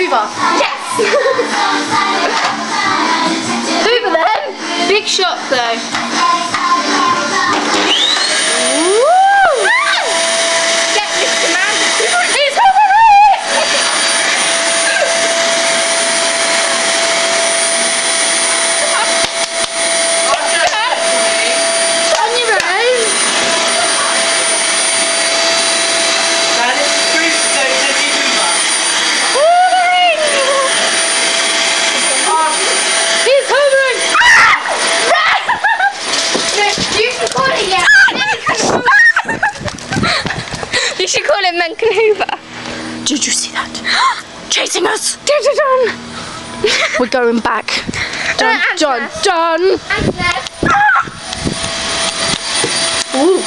hoover. Yes! Hoover then. Big shot though. Get Mr. Man. He's hovering! On your own. That is proof though, heavy hoover. Hovering! He's hovering! You should call it, yeah. You should call it Menken Hoover. Did you see that? Chasing us! Dun, dun, dun. We're going back. Dun, dun, dun. Answer. Ooh.